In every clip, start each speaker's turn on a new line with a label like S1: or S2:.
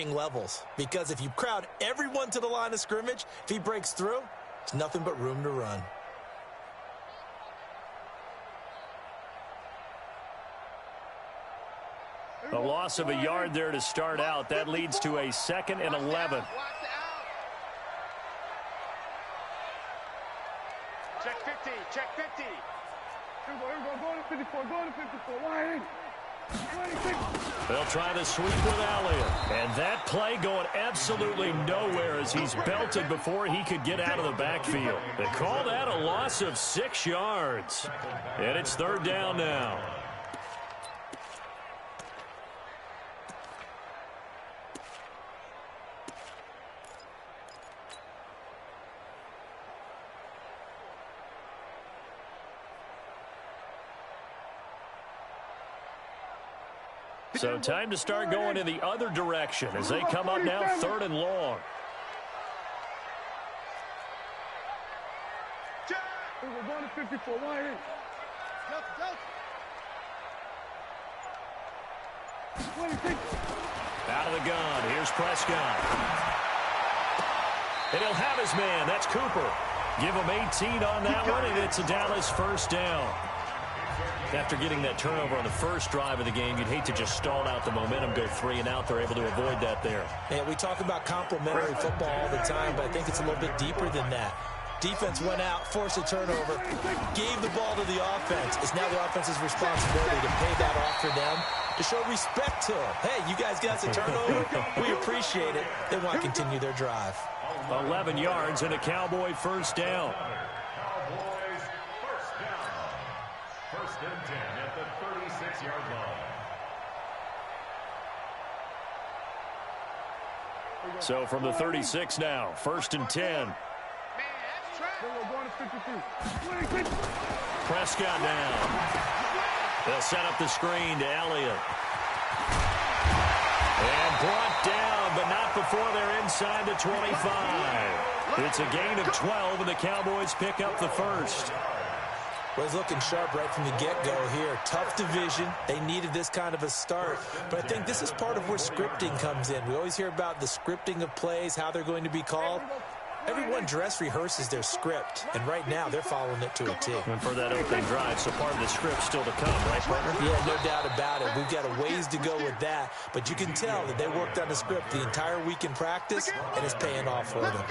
S1: levels, because if you crowd everyone to the line of scrimmage, if he breaks through, there's nothing but room to run.
S2: A loss of a yard there to start out. That leads to a 2nd and 11.
S3: Check 50, check 50.
S4: Here we go, go to 54, go to 54. Why ain't?
S2: They'll try to sweep with Elliott. And that play going absolutely nowhere as he's belted before he could get out of the backfield. They call that a loss of 6 yards. And it's 3rd down now. So time to start going in the other direction as they come up now 3rd and long.
S4: We're going to 54. Why ain't?
S2: Out of the gun. Here's Prescott. And he'll have his man. That's Cooper. Give him 18 on that one, and it's a Dallas 1st down. After getting that turnover on the first drive of the game, you'd hate to just stall out the momentum, go 3 and out. They're able to avoid that there.
S1: Yeah, we talk about complementary football all the time, but I think it's a little bit deeper than that. Defense went out, forced a turnover, gave the ball to the offense. It's now the offense's responsibility to pay that off for them, to show respect to them. Hey, you guys got us a turnover. We appreciate it. They want to continue their drive.
S2: 11 yards and a Cowboy 1st down.
S5: First and 10 at the 36-yard line.
S2: So from the 36 now, 1st and 10. Prescott down. They'll set up the screen to Elliott. And brought down, but not before they're inside the 25. It's a gain of 12, and the Cowboys pick up the 1st.
S1: Well, he's looking sharp right from the get-go here. Tough division. They needed this kind of a start. But I think this is part of where scripting comes in. We always hear about the scripting of plays, how they're going to be called. Everyone dress rehearses their script, and right now they're following it to a T.
S2: And for that opening drive, so part of the script still to come, right, partner?
S1: Yeah, no doubt about it. We've got a ways to go with that, but you can tell that they worked on the script the entire week in practice, and it's paying off for them.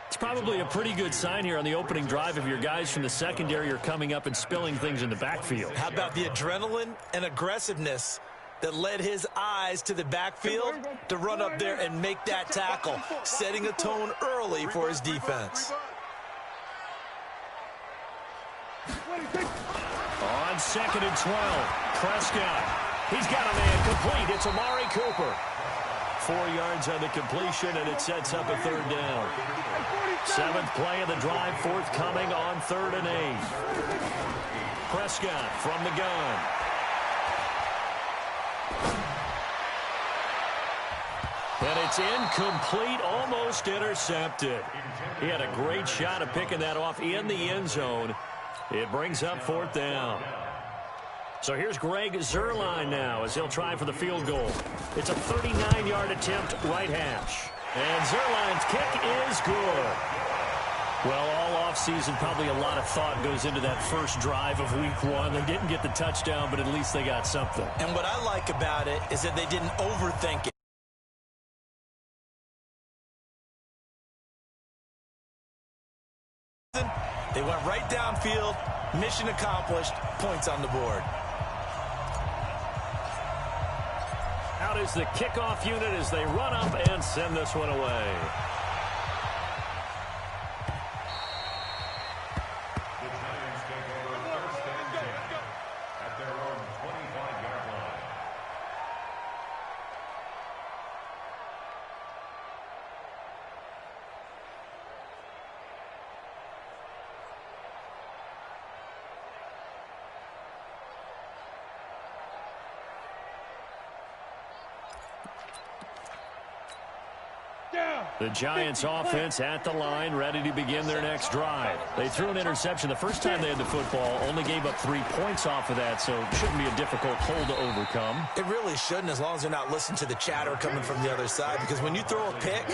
S2: It's probably a pretty good sign here on the opening drive if your guys from the secondary are coming up and spilling things in the backfield.
S1: How about the adrenaline and aggressiveness that led his eyes to the backfield to run up there and make that tackle, setting a tone early for his defense.
S2: On 2nd and 12, Prescott. He's got a man complete. It's Amari Cooper. 4 yards on the completion, and it sets up a 3rd down. 7th play of the drive, forthcoming on 3rd and 8. Prescott from the gun. And it's incomplete, almost intercepted. He had a great shot at picking that off in the end zone. It brings up 4th down. So here's Greg Zuerlein now as he'll try for the field goal. It's a 39-yard attempt, right hash. And Zuerlein's kick is good. Well, all offseason, probably a lot of thought goes into that first drive of week 1. They didn't get the touchdown, but at least they got something.
S1: And what I like about it is that they didn't overthink it. They went right downfield, mission accomplished, points on the board.
S2: Out is the kickoff unit as they run up and send this one away.
S5: The Giants take over 1st and 10 at their own 25-yard line.
S2: The Giants offense at the line, ready to begin their next drive. They threw an interception the first time they had the football, only gave up 3 points off of that, so it shouldn't be a difficult hole to overcome.
S1: It really shouldn't, as long as you're not listening to the chatter coming from the other side, because when you throw a pick,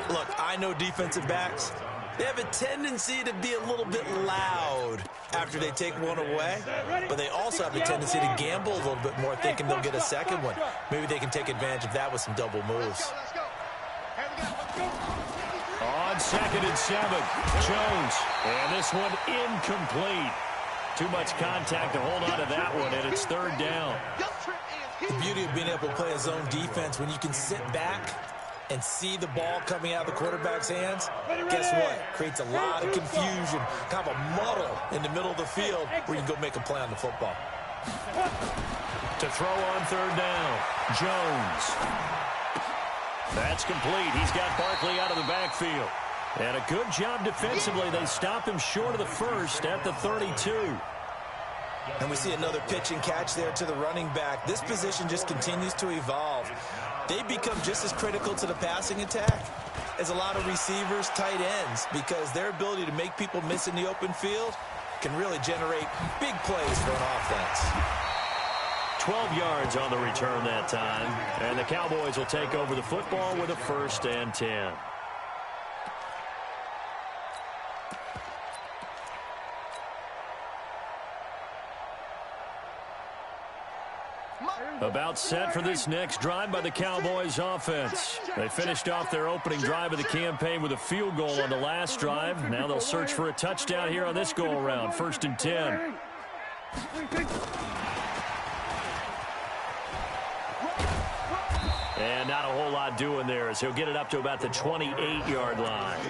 S1: look, I know defensive backs, they have a tendency to be a little bit loud after they take one away, but they also have a tendency to gamble a little bit more, thinking they'll get a second one. Maybe they can take advantage of that with some double moves.
S2: On 2nd and 7, Jones. And this one incomplete. Too much contact to hold on to that one, and it's 3rd down.
S1: The beauty of being able to play a zone defense, when you can sit back and see the ball coming out of the quarterback's hands, guess what? Creates a lot of confusion, kind of a muddle in the middle of the field where you can go make a play on the football.
S2: To throw on 3rd down, Jones. That's complete. He's got Barkley out of the backfield. And a good job defensively. They stop him short of the first at the 32.
S1: And we see another pitch and catch there to the running back. This position just continues to evolve. They become just as critical to the passing attack as a lot of receivers, tight ends, because their ability to make people miss in the open field can really generate big plays for an offense.
S2: 12 yards on the return that time. And the Cowboys will take over the football with a 1st and 10. About set for this next drive by the Cowboys offense. They finished off their opening drive of the campaign with a field goal on the last drive. Now they'll search for a touchdown here on this go-around. 1st and 10. And not a whole lot doing there as he'll get it up to about the 28-yard line.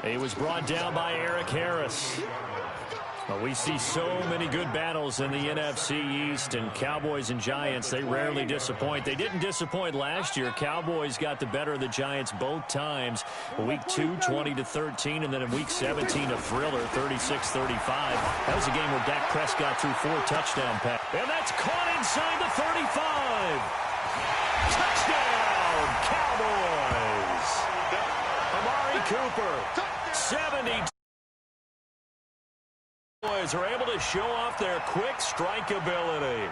S2: He was brought down by Eric Harris. Well, we see so many good battles in the NFC East, and Cowboys and Giants, they rarely disappoint. They didn't disappoint last year. Cowboys got the better of the Giants both times. Week 2, 20-13, and then in Week 17, a thriller, 36-35. That was a game where Dak Prescott threw 4 touchdown passes. And that's caught inside the 35. Touchdown, Cowboys! Amari Cooper, 72. Boys are able to show off their quick strike ability.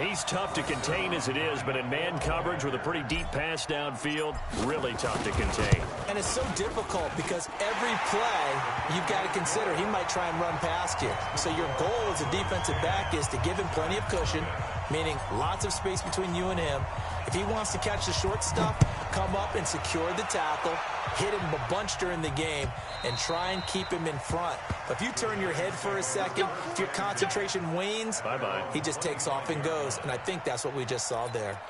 S2: He's tough to contain as it is, but in man coverage with a pretty deep pass downfield, really tough to contain.
S1: And it's so difficult because every play you've got to consider he might try and run past you. So your goal as a defensive back is to give him plenty of cushion, meaning lots of space between you and him. If he wants to catch the short stuff, come up and secure the tackle, hit him a bunch during the game, and try and keep him in front. But if you turn your head for a second, if your concentration wanes,
S2: bye-bye.
S1: He just takes off and goes. And I think that's what we just saw there.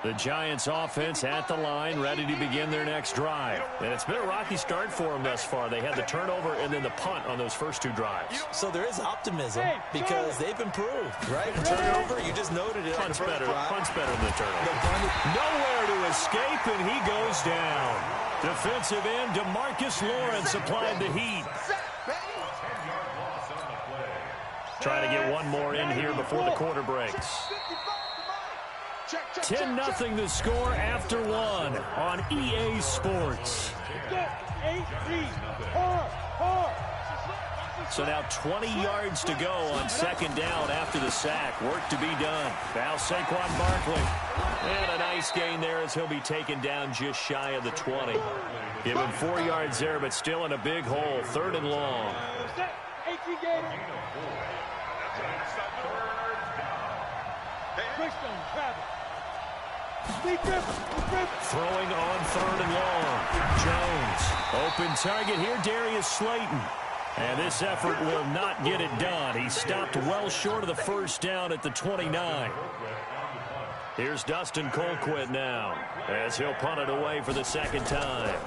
S2: The Giants offense at the line, ready to begin their next drive. And it's been a rocky start for them thus far. They had the turnover and then the punt on those first 2 drives.
S1: So there is optimism because they've improved, right? Turnover, you just noted it.
S2: Punt's better than the turnover. Nowhere to escape, and he goes down. Defensive end DeMarcus Lawrence applied the heat. Trying to get one more in here before the quarter breaks. 10-0 the score after 1 on EA Sports. So now 20 yards to go on 2nd down after the sack. Work to be done. Now Saquon Barkley. And a nice gain there as he'll be taken down just shy of the 20. Give him 4 yards there, but still in a big hole. 3rd and long. Throwing on 3rd and long. Jones. Open target here, Darius Slayton. And this effort will not get it done. He stopped well short of the 1st down at the 29. Here's Dustin Colquitt now as he'll punt it away for the 2nd time.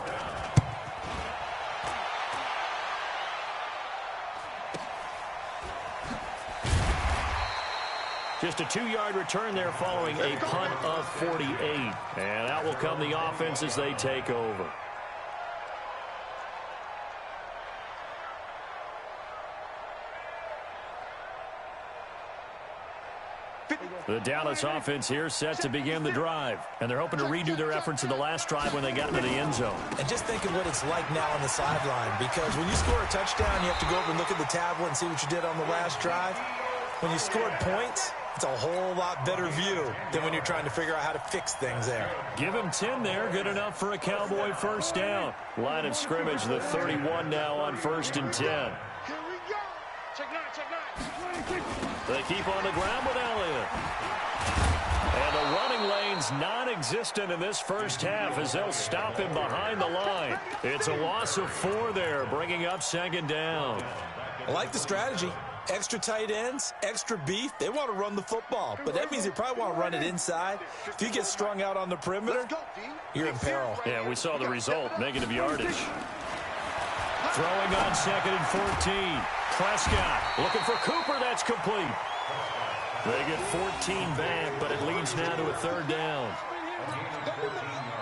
S2: Just a 2-yard return there following a punt of 48. And out will come the offense as they take over. The Dallas offense here set to begin the drive. And they're hoping to redo their efforts in the last drive when they got into the end zone.
S1: And just think of what it's like now on the sideline. Because when you score a touchdown, you have to go over and look at the tablet and see what you did on the last drive. When you scored points, it's a whole lot better view than when you're trying to figure out how to fix things there.
S2: Give him 10 there. Good enough for a Cowboy first down. Line of scrimmage, the 31 now on 1st and 10.
S3: Here we go. Check 9, check 9.
S2: They keep on the ground with Elliott. And the running lane's non-existent in this first half as they'll stop him behind the line. It's a loss of 4 there, bringing up 2nd down.
S1: I like the strategy. Extra tight ends, extra beef. They want to run the football, but that means they probably want to run it inside. If you get strung out on the perimeter, you're in peril.
S2: Yeah, we saw the result, negative yardage. Throwing on 2nd and 14. Prescott looking for Cooper. That's complete. They get 14 back, but it leads now to a 3rd down.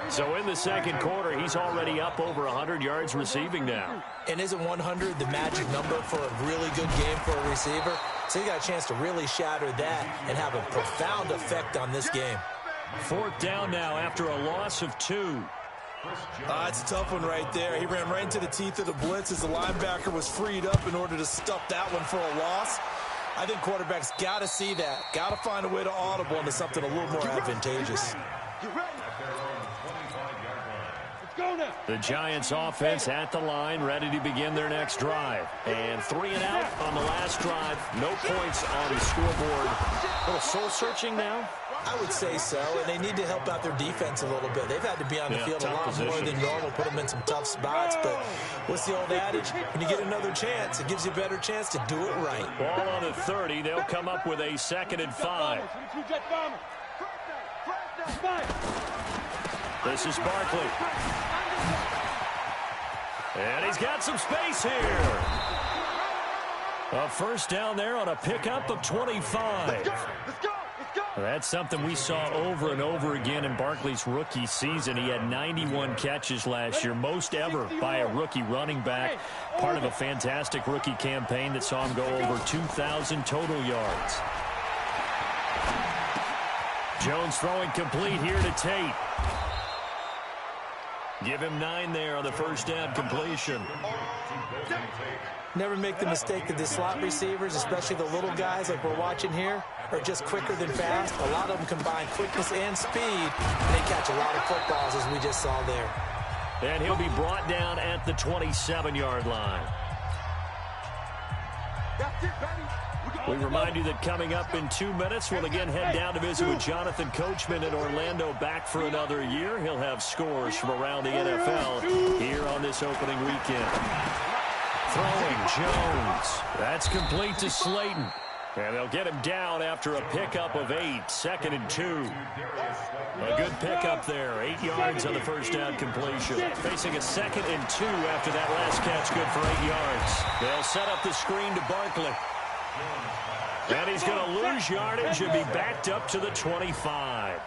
S2: So in the 2nd quarter, he's already up over 100 yards receiving now.
S1: And isn't 100 the magic number for a really good game for a receiver? So you got a chance to really shatter that and have a profound effect on this game.
S2: 4th down now after a loss of 2.
S1: It's a tough one right there. He ran right into the teeth of the blitz as the linebacker was freed up in order to stuff that one for a loss. I think quarterbacks got to see that. Got to find a way to audible into something a little more advantageous.
S2: The Giants offense at the line, ready to begin their next drive. And 3 and out on the last drive. No points on the scoreboard. A little soul-searching now?
S1: I would say so, and they need to help out their defense a little bit. They've had to be on the field a lot more than normal, put them in some tough spots. But what's the old adage? When you get another chance, it gives you a better chance to do it right.
S2: Ball on the 30. They'll come up with a 2nd and 5. This is Barkley. And he's got some space here. A first down there on a pickup of 25. That's something we saw over and over again in Barkley's rookie season. He had 91 catches last year, most ever by a rookie running back. Part of a fantastic rookie campaign that saw him go over 2,000 total yards. Jones throwing complete here to Tate. Give him 9 there on the first down completion.
S1: Never make the mistake that the slot receivers, especially the little guys like we're watching here, are just quicker than fast. A lot of them combine quickness and speed, and they catch a lot of footballs, as we just saw there.
S2: And he'll be brought down at the 27-yard line. We remind you that coming up in 2 minutes, we'll again head down to visit with Jonathan Coachman in Orlando, back for another year. He'll have scores from around the NFL here on this opening weekend. Throwing Jones. That's complete to Slayton. And they'll get him down after a pickup of 8, 2nd and 2. A good pickup there, 8 yards on the first down completion. Facing a 2nd and 2 after that last catch, good for 8 yards. They'll set up the screen to Barkley. And he's going to lose yardage and be backed up to the 25.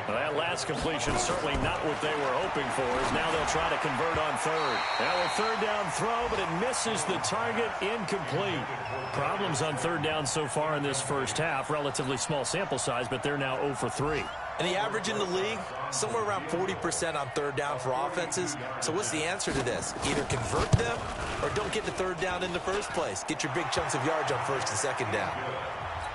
S2: Well, that last completion certainly not what they were hoping for, as now they'll try to convert on 3rd. Now a 3rd down throw, but it misses the target, incomplete. Problems on 3rd down so far in this first half. Relatively small sample size, but they're now 0 for 3.
S1: And the average in the league, somewhere around 40% on 3rd down for offenses. So what's the answer to this? Either convert them or don't get the 3rd down in the first place. Get your big chunks of yards on 1st and 2nd down.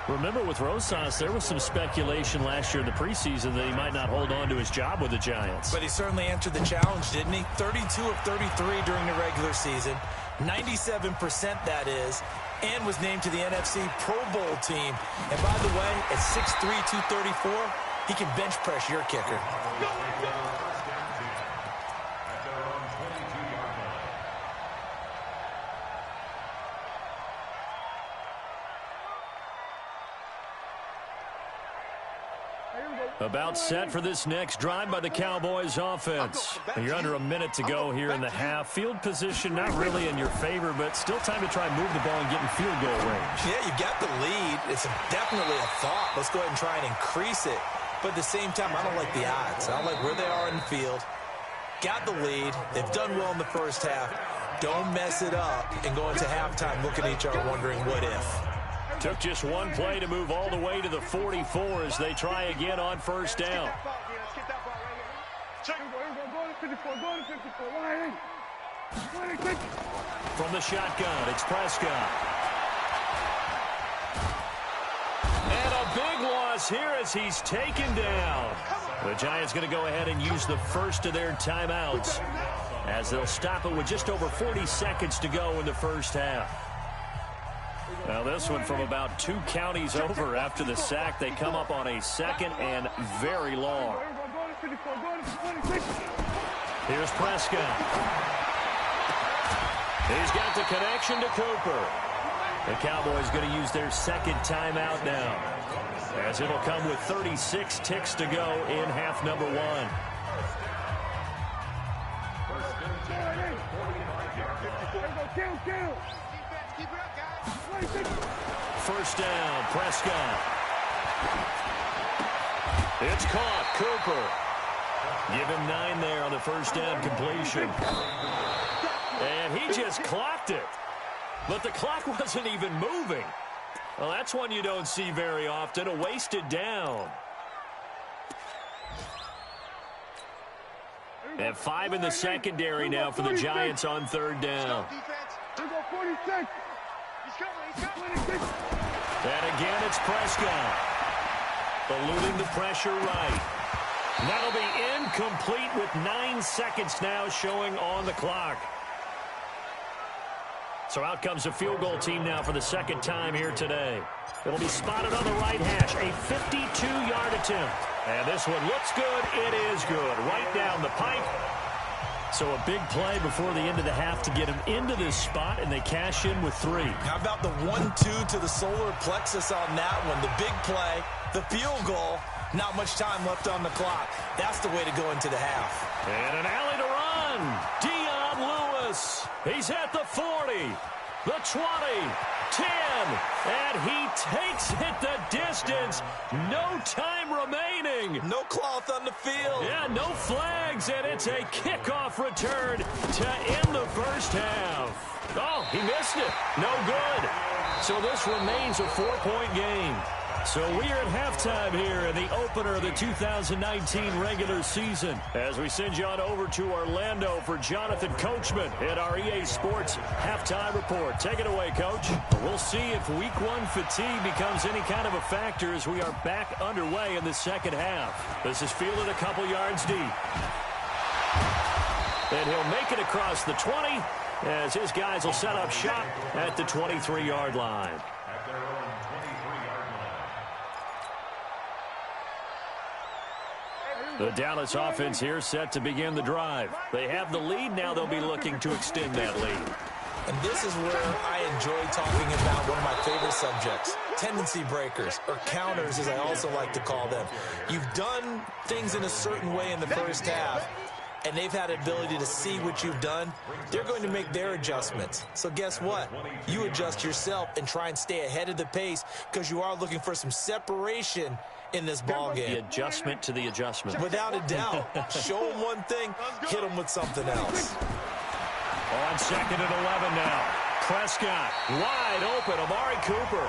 S2: Remember with Rosas, there was some speculation last year in the preseason that he might not hold on to his job with the Giants.
S1: But he certainly answered the challenge, didn't he? 32 of 33 during the regular season, 97% that is, and was named to the NFC Pro Bowl team. And by the way, at 6'3", 234, he can bench press your kicker.
S2: About set for this next drive by the Cowboys offense. You're under a minute to go here in the half. Field position not really in your favor, but still time to try and move the ball and get in field goal range.
S1: Yeah, you got the lead. It's definitely a thought. Let's go ahead and try and increase it. But at the same time, I don't like the odds. I don't like where they are in the field. Got the lead. They've done well in the first half. Don't mess it up and go into halftime looking at each other wondering what if.
S2: Took just one play to move all the way to the 44 as they try again on first down. From the shotgun, it's Prescott. And a big loss here as he's taken down. The Giants going to go ahead and use the first of their timeouts as they'll stop it with just over 40 seconds to go in the first half. Now this one from about 2 counties over after the sack. They come up on a second and very long. Here's Prescott. He's got the connection to Cooper. The Cowboys going to use their second timeout now, as it'll come with 36 ticks to go in half number 1. First down, Prescott. It's caught, Cooper. Give him 9 there on the first down completion. And he just clocked it. But the clock wasn't even moving. Well, that's one you don't see very often, a wasted down. And 5 in the secondary now for the Giants on third down. And again, it's Prescott. Eluding the pressure right. That'll be incomplete with 9 seconds now showing on the clock. So out comes the field goal team now for the second time here today. It'll be spotted on the right hash, a 52-yard attempt. And this one looks good. It is good. Right down the pipe. So a big play before the end of the half to get him into this spot, and they cash in with 3.
S1: How about the 1-2 to the solar plexus on that one? The big play, the field goal, not much time left on the clock. That's the way to go into the half.
S2: And an alley to run. Dion Lewis. He's at the 40, the 20, 10, and he takes it the distance. No time remaining.
S1: No cloth on the field.
S2: Yeah, no flags, and it's a kickoff return to end the first half. Oh, he missed it. No good. So this remains a 4-point game. So we are at halftime here in the opener of the 2019 regular season, as we send you on over to Orlando for Jonathan Coachman at our EA Sports Halftime Report. Take it away, Coach. We'll see if Week 1 fatigue becomes any kind of a factor as we are back underway in the second half. This is fielded a couple yards deep. And he'll make it across the 20 as his guys will set up shop at the 23-yard line. The Dallas offense here set to begin the drive. They have the lead. Now they'll be looking to extend that lead.
S1: And this is where I enjoy talking about one of my favorite subjects, tendency breakers, or counters as I also like to call them. You've done things in a certain way in the first half, and they've had the ability to see what you've done. They're going to make their adjustments. So guess what? You adjust yourself and try and stay ahead of the pace because you are looking for some separation in this ball game.
S2: The adjustment to the adjustment.
S1: Without a doubt. Show them one thing, hit them with something else.
S2: On 2nd and 11 now. Prescott wide open. Amari Cooper.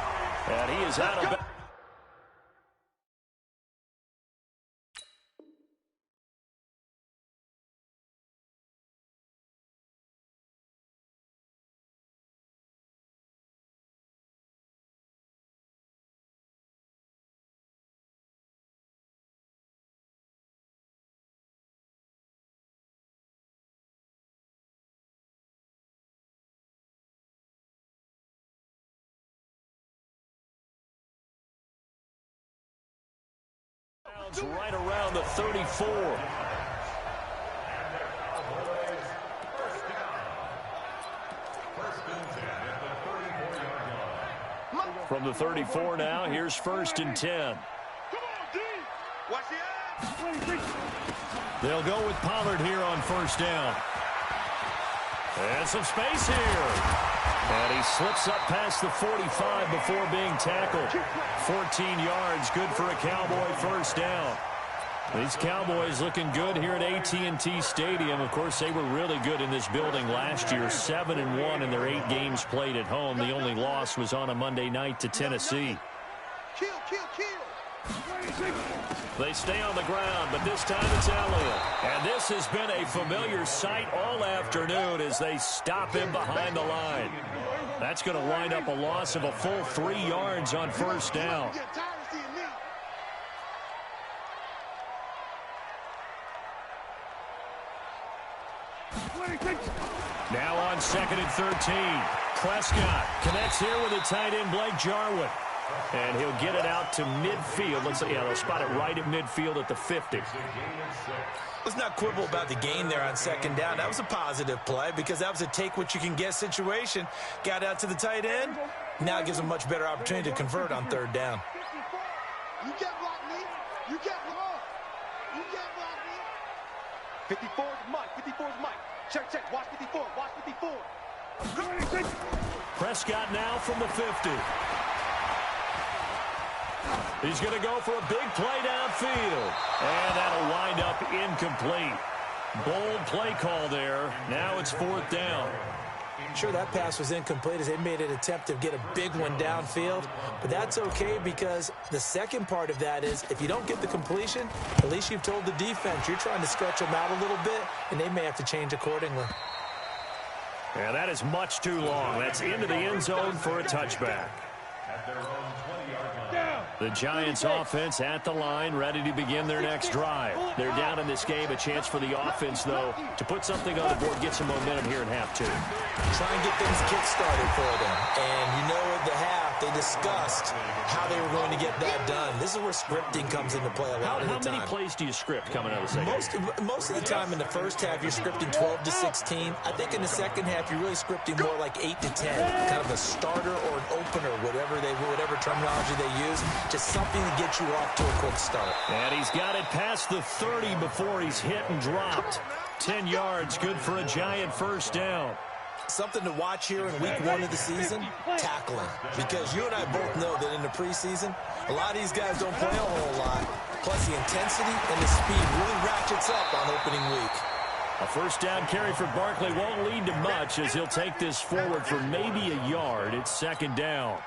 S2: And he is out of... right around the 34. From the 34 now, here's 1st and 10. They'll go with Pollard here on 1st down. And some space here. And he slips up past the 45 before being tackled. 14 yards, good for a Cowboy 1st down. These Cowboys looking good here at AT&T Stadium. Of course, they were really good in this building last year, 7-1 in their 8 games played at home. The only loss was on a Monday night to Tennessee. They stay on the ground, but this time it's Elliott. And this has been a familiar sight all afternoon as they stop him behind the line. That's going to wind up a loss of a full 3 yards on first down. Now on 2nd and 13. Prescott connects here with a tight end, Blake Jarwin. And he'll get it out to midfield. They'll spot it right at midfield at the 50.
S1: Let's not quibble about the gain there on 2nd down. That was a positive play because that was a take-what-you-can-get situation. Got out to the tight end. Now it gives them a much better opportunity to convert on 3rd down.
S3: You can't block me. You can't block. You can't block me. 54 is Mike. 54 is Mike. Check. Watch 54. Watch 54.
S2: Prescott now from the 50. He's going to go for a big play downfield. And that'll wind up incomplete. Bold play call there. Now it's 4th down.
S1: Sure, that pass was incomplete as they made an attempt to get a big one downfield. But that's okay because the second part of that is if you don't get the completion, at least you've told the defense you're trying to stretch them out a little bit, and they may have to change accordingly.
S2: Yeah, that is much too long. That's into the end zone for a touchback. The Giants offense at the line, ready to begin their next drive. They're down in this game. A chance for the offense, though, to put something on the board, get some momentum here in half 2.
S1: Try and get things kick-started for them. And you know at the half, they discussed how they were going to get that done. This is where scripting comes into play a lot of the time.
S2: How many plays do you script coming out of the second?
S1: Most of the time in the first half, you're scripting 12 to 16. I think in the second half, you're really scripting more like 8 to 10. Kind of a starter or an opener, whatever terminology they use. Just something to get you off to a quick start.
S2: And he's got it past the 30 before he's hit and dropped. 10 yards, good for a Giant first down.
S1: Something to watch here in week 1 of the season, tackling. Because you and I both know that in the preseason, a lot of these guys don't play a whole lot. Plus the intensity and the speed really ratchets up on opening week.
S2: A first down carry for Barkley won't lead to much as he'll take this forward for maybe a yard. It's 2nd down.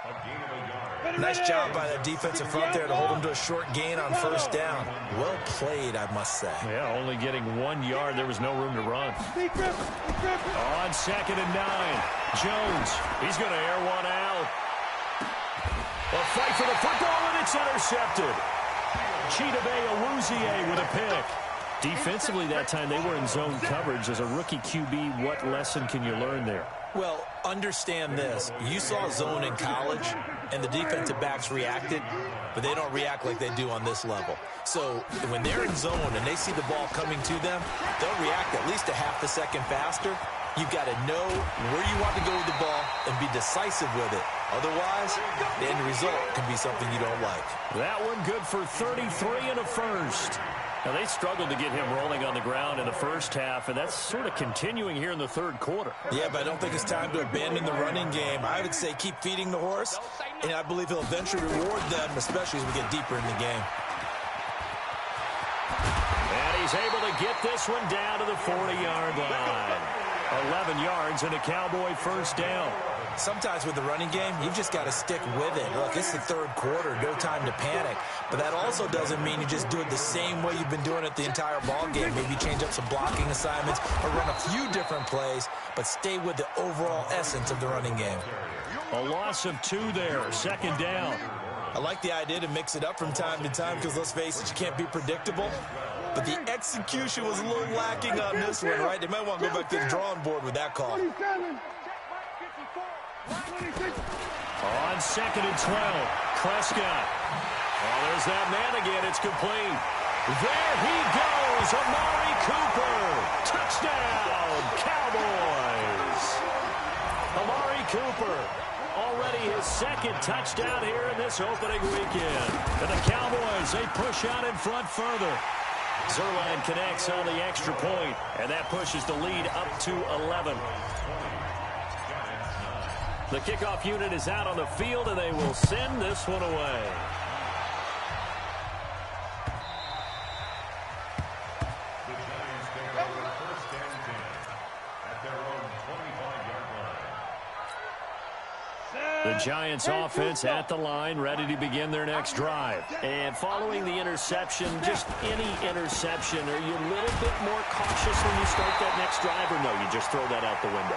S1: Nice job by that defensive front there to hold him to a short gain on first down. Well played, I must say.
S2: Yeah, only getting 1 yard. There was no room to run. On 2nd and 9. Jones, he's going to air one out. A fight for the football, and it's intercepted. Chidobe Awuzie with a pick. Defensively that time, they were in zone coverage. As a rookie QB, what lesson can you learn there?
S1: Well, understand this. You saw zone in college, and the defensive backs reacted, but they don't react like they do on this level. So when they're in zone and they see the ball coming to them, they'll react at least a half a second faster. You've got to know where you want to go with the ball and be decisive with it. Otherwise, the end result can be something you don't like.
S2: That one good for 33 and a first. Now, they struggled to get him rolling on the ground in the first half, and that's sort of continuing here in the 3rd quarter.
S1: Yeah, but I don't think it's time to abandon the running game. I would say keep feeding the horse, and I believe he'll eventually reward them, especially as we get deeper in the game.
S2: And he's able to get this one down to the 40-yard line. 11 yards and a Cowboy first down.
S1: Sometimes with the running game, you've just got to stick with it. Look, it's the 3rd quarter, no time to panic. But that also doesn't mean you just do it the same way you've been doing it the entire ball game. Maybe change up some blocking assignments or run a few different plays, but stay with the overall essence of the running game.
S2: A loss of 2 there, 2nd down.
S1: I like the idea to mix it up from time to time because, let's face it, you can't be predictable. But the execution was a little lacking on this one, right? They might want to go back to the drawing board with that call.
S2: On 2nd and 12, Prescott. Oh, there's that man again. It's complete. There he goes, Amari Cooper. Touchdown, Cowboys. Amari Cooper, already his 2nd touchdown here in this opening weekend. And the Cowboys, they push out in front further. Zerline connects on the extra point, and that pushes the lead up to 11. The kickoff unit is out on the field, and they will send this one away. The Giants offense at the line, ready to begin their next drive. And following the interception, just any interception, are you a little bit more cautious when you start that next drive, or no, you just throw that out the window?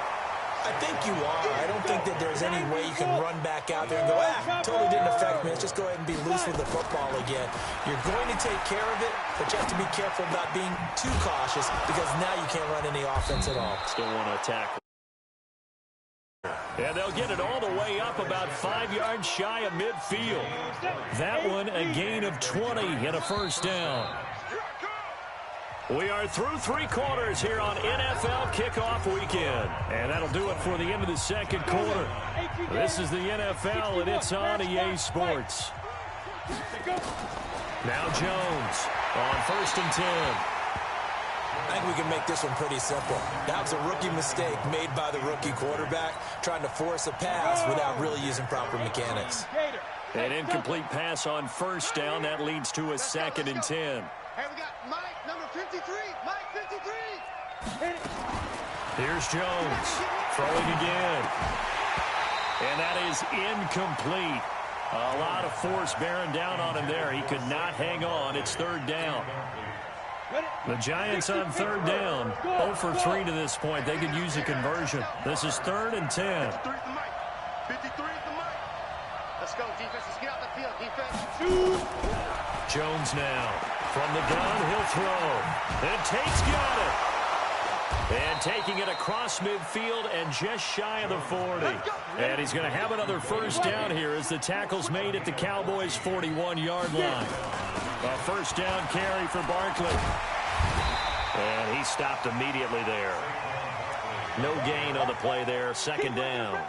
S1: I think you are. I don't think that there's any way you can run back out there and go, totally didn't affect me. Let's just go ahead and be loose with the football again. You're going to take care of it, but you have to be careful about being too cautious because now you can't run any offense at all.
S2: Still want to attack. And they'll get it all the way up about 5 yards shy of midfield. That one a gain of 20 and a first down. We are through 3 quarters here on NFL Kickoff Weekend. And that'll do it for the end of the second quarter. This is the NFL, and it's on EA Sports. Now Jones on 1st and 10.
S1: I think we can make this one pretty simple. That was a rookie mistake made by the rookie quarterback, trying to force a pass without really using proper mechanics.
S2: An incomplete pass on 1st down. That leads to a 2nd and 10.
S3: Hey, we got Mike, number 53. Mike, 53.
S2: Here's Jones throwing again. And that is incomplete. A lot of force bearing down on him there. He could not hang on. It's 3rd down. The Giants on 3rd down. 0 for 3 to this point. They could use a conversion. This is 3rd and 10.
S3: 53 is the Mike. 53 is the Mike. Let's go, defense. Let's get out the field, defense.
S2: Jones now. From the gun, he'll throw. And Tate's got it. And taking it across midfield and just shy of the 40. And he's going to have another first down here as the tackle's made at the Cowboys' 41-yard line. A first down carry for Barkley. And he stopped immediately there. No gain on the play there. 2nd down.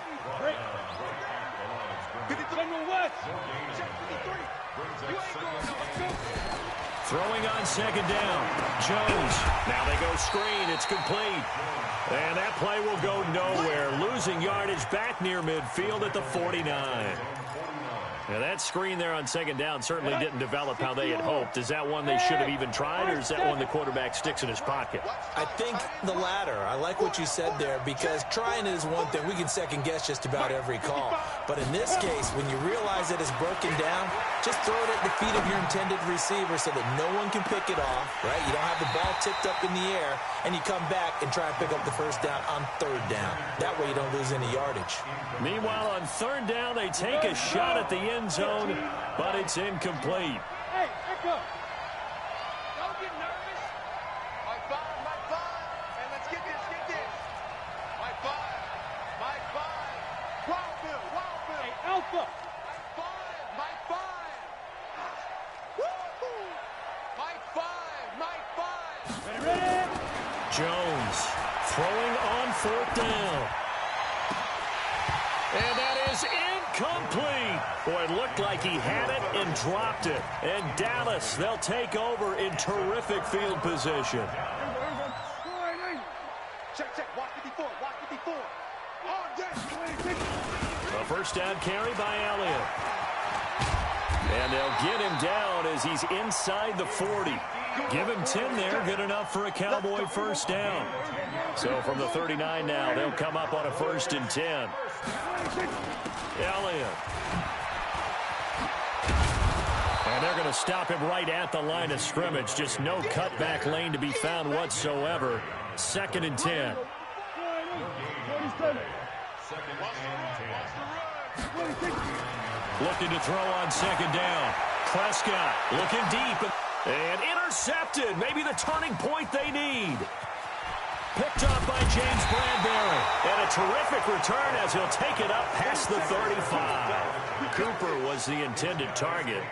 S2: Throwing on 2nd down. Jones. Now they go screen. It's complete. And that play will go nowhere. Losing yardage back near midfield at the 49. Now that screen there on 2nd down certainly didn't develop how they had hoped. Is that one they should have even tried, or is that one the quarterback sticks in his pocket?
S1: I think the latter. I like what you said there, because trying is one thing. We can second guess just about every call. But in this case, when you realize that it's broken down, just throw it at the feet of your intended receiver so that no one can pick it off, right? You don't have the ball tipped up in the air, and you come back and try and pick up the first down on 3rd down. That way you don't lose any yardage.
S2: Meanwhile, on 3rd down, they take a shot at the end zone, but it's incomplete.
S4: Hey, Echo. Don't get nervous.
S3: Mike 5, Mike 5. And let's get this, get this. Mike 5, Mike 5. Wild Bill, Wild Bill.
S4: Hey, Alpha.
S3: Mike 5, Mike 5. Woo-hoo. Mike 5, Mike 5.
S4: Ready, ready.
S2: Jones throwing on 4th down. And that is incomplete. Boy, it looked like he had it and dropped it. And Dallas, they'll take over in terrific field position.
S3: Check, check. Watch 54, watch 54. On deck.
S2: A first down carry by Elliott. And they'll get him down as he's inside the 40. Give him 10 there, good enough for a Cowboy first down. So from the 39 now, they'll come up on a 1st and 10. Elliott. And they're going to stop him right at the line of scrimmage. Just no cutback lane to be found whatsoever. 2nd and 10. Looking to throw on 2nd down. Prescott looking deep. And intercepted. Maybe the turning point they need. Picked up by James Bradbury. And a terrific return as he'll take it up past the 35. Cooper was the intended target.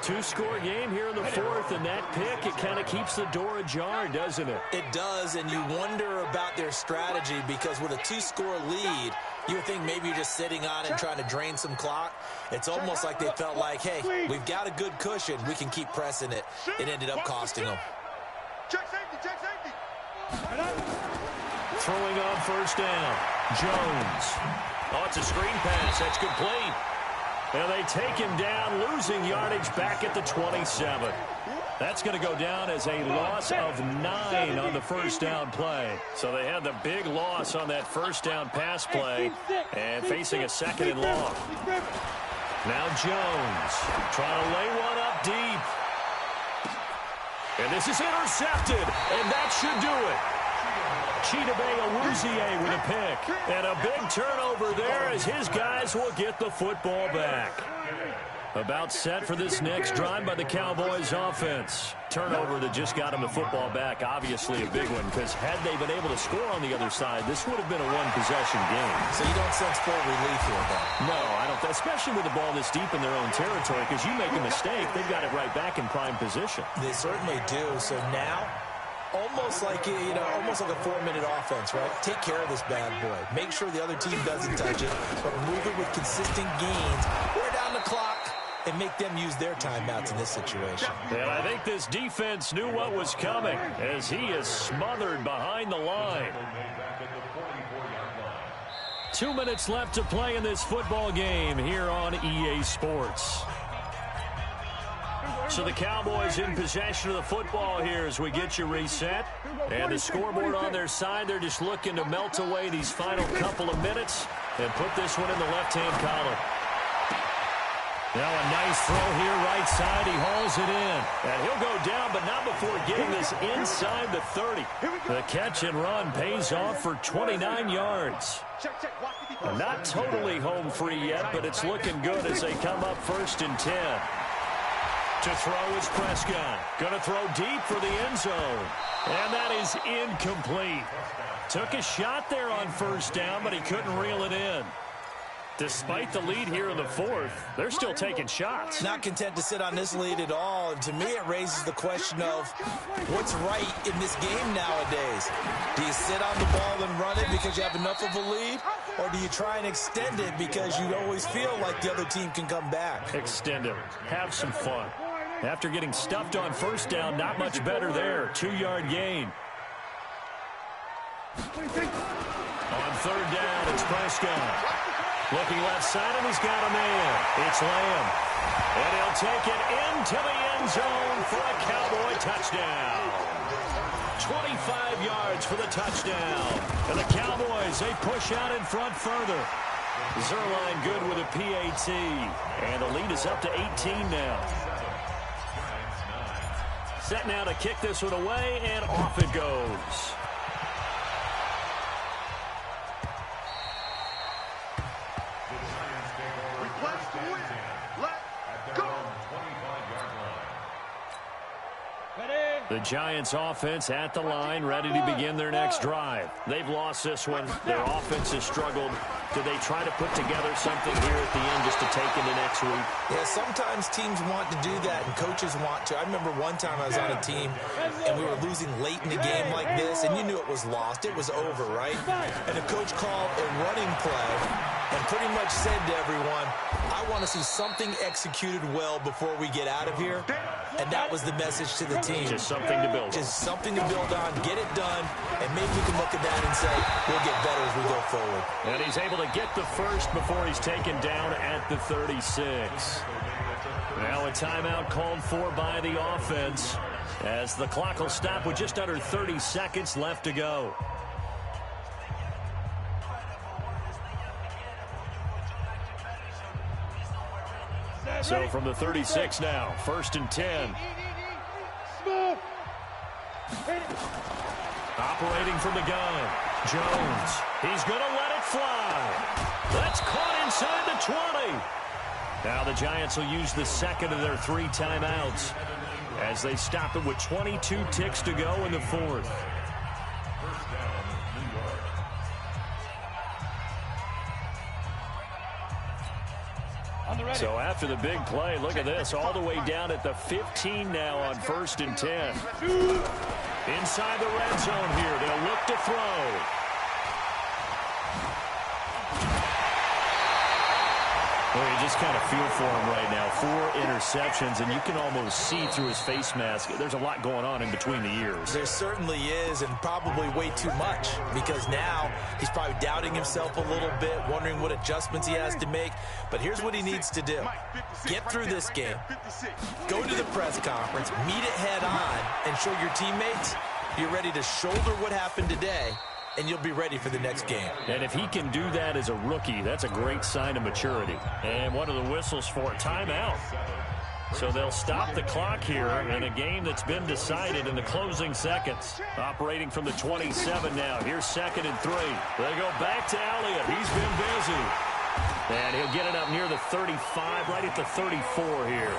S2: 2-score game here in the 4th, and that pick, it kind of keeps the door ajar, doesn't it?
S1: It does, and you wonder about their strategy, because with a 2-score lead, you would think maybe you're just sitting on it and trying to drain some clock. It's almost like they felt like, hey, we've got a good cushion. We can keep pressing it. It ended up costing them.
S3: Check safety, check safety.
S2: Throwing on 1st down. Jones. Oh, it's a screen pass. That's complete. And they take him down, losing yardage back at the 27. That's going to go down as a loss of 9 on the first down play. So they had the big loss on that first down pass play and facing a second and long. Now Jones trying to lay one up deep. And this is intercepted, and that should do it. Chidobe Awuzie with a pick. And a big turnover there as his guys will get the football back. About set for this next drive by the Cowboys offense. Turnover that just got him the football back, obviously a big one, because had they been able to score on the other side, this would have been a one-possession game.
S1: So you don't sense full relief here, though?
S2: No, I don't, especially with the ball this deep in their own territory, because you make a mistake, they've got it right back in prime position.
S1: They certainly do. So now, almost like a 4-minute offense, right? Take care of this bad boy. Make sure the other team doesn't touch it, but move it with consistent gains. We're down the clock. And make them use their timeouts in this situation.
S2: And I think this defense knew what was coming as he is smothered behind the line. 2 minutes left to play in this football game here on EA Sports. So the Cowboys in possession of the football here as we get you reset. And the scoreboard on their side, they're just looking to melt away these final couple of minutes and put this one in the left-hand column. Now a nice throw here right side. He hauls it in. And he'll go down, but not before getting this inside the 30. The catch and run pays off for 29 yards. Not totally home free yet, but it's looking good as they come up 1st and 10. To throw is Prescott. Going to throw deep for the end zone. And that is incomplete. Took a shot there on 1st down, but he couldn't reel it in. Despite the lead here in the 4th, they're still taking shots.
S1: Not content to sit on this lead at all. And to me, it raises the question of what's right in this game nowadays. Do you sit on the ball and run it because you have enough of a lead? Or do you try and extend it because you always feel like the other team can come back?
S2: Extend it. Have some fun. After getting stuffed on 1st down, not much better there. 2-yard gain. On 3rd down, it's Prescott. Looking left side, and he's got a man. It's Lamb. And he'll take it into the end zone for a Cowboy touchdown. 25 yards for the touchdown. And the Cowboys, they push out in front further. Zerline good with a PAT. And the lead is up to 18 now. Set now to kick this one away, and off it goes. The Giants offense at the line, ready to begin their next drive. They've lost this one. Their offense has struggled. Do they try to put together something here at the end just to take into next week?
S1: Yeah, sometimes teams want to do that, and coaches want to. I remember one time I was on a team, and we were losing late in a game like this, and you knew it was lost. It was over, right? And the coach called a running play and pretty much said to everyone, I want to see something executed well before we get out of here. And that was the message to the team.
S2: Just something to build on.
S1: Just something to build on, get it done, and maybe we can look at that and say, we'll get better as we go forward.
S2: And he's able to get the first before he's taken down at the 36. Now a timeout called for by the offense as the clock will stop with just under 30 seconds left to go. So from the 36 now, 1st and 10. Operating from the gun, Jones. He's going to let it fly. That's caught inside the 20. Now the Giants will use the second of their 3 timeouts as they stop it with 22 ticks to go in the 4th. So after the big play, look at this, all the way down at the 15 now on 1st and 10. Inside the red zone here, they'll look to throw. Well, you just kind of feel for him right now. 4 interceptions, and you can almost see through his face mask. There's a lot going on in between the ears.
S1: There certainly is, and probably way too much, because now he's probably doubting himself a little bit, wondering what adjustments he has to make. But here's what he needs to do. Get through this game, go to the press conference, meet it head on, and show your teammates you're ready to shoulder what happened today, and you'll be ready for the next game.
S2: And if he can do that as a rookie, that's a great sign of maturity. And one of the whistles for a timeout. So they'll stop the clock here in a game that's been decided in the closing seconds. Operating from the 27 now. Here's 2nd and 3. They go back to Elliott. He's been busy. And he'll get it up near the 35, right at the 34 here.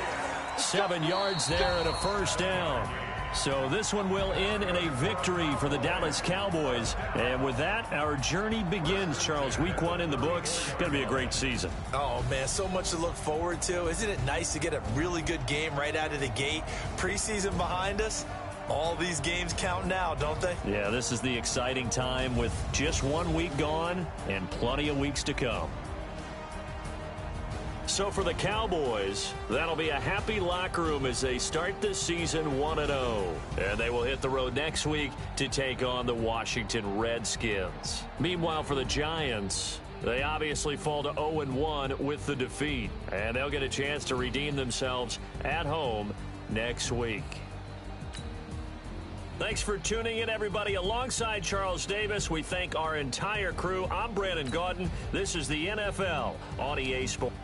S2: 7 yards there and a first down. So this one will end in a victory for the Dallas Cowboys. And with that, our journey begins, Charles. Week 1 in the books. Going to be a great season.
S1: Oh, man, so much to look forward to. Isn't it nice to get a really good game right out of the gate? Preseason behind us. All these games count now, don't they?
S2: Yeah, this is the exciting time with just 1 week gone and plenty of weeks to come. So for the Cowboys, that'll be a happy locker room as they start this season 1-0. And they will hit the road next week to take on the Washington Redskins. Meanwhile, for the Giants, they obviously fall to 0-1 with the defeat. And they'll get a chance to redeem themselves at home next week. Thanks for tuning in, everybody. Alongside Charles Davis, we thank our entire crew. I'm Brandon Gaudin. This is the NFL on EA Sports.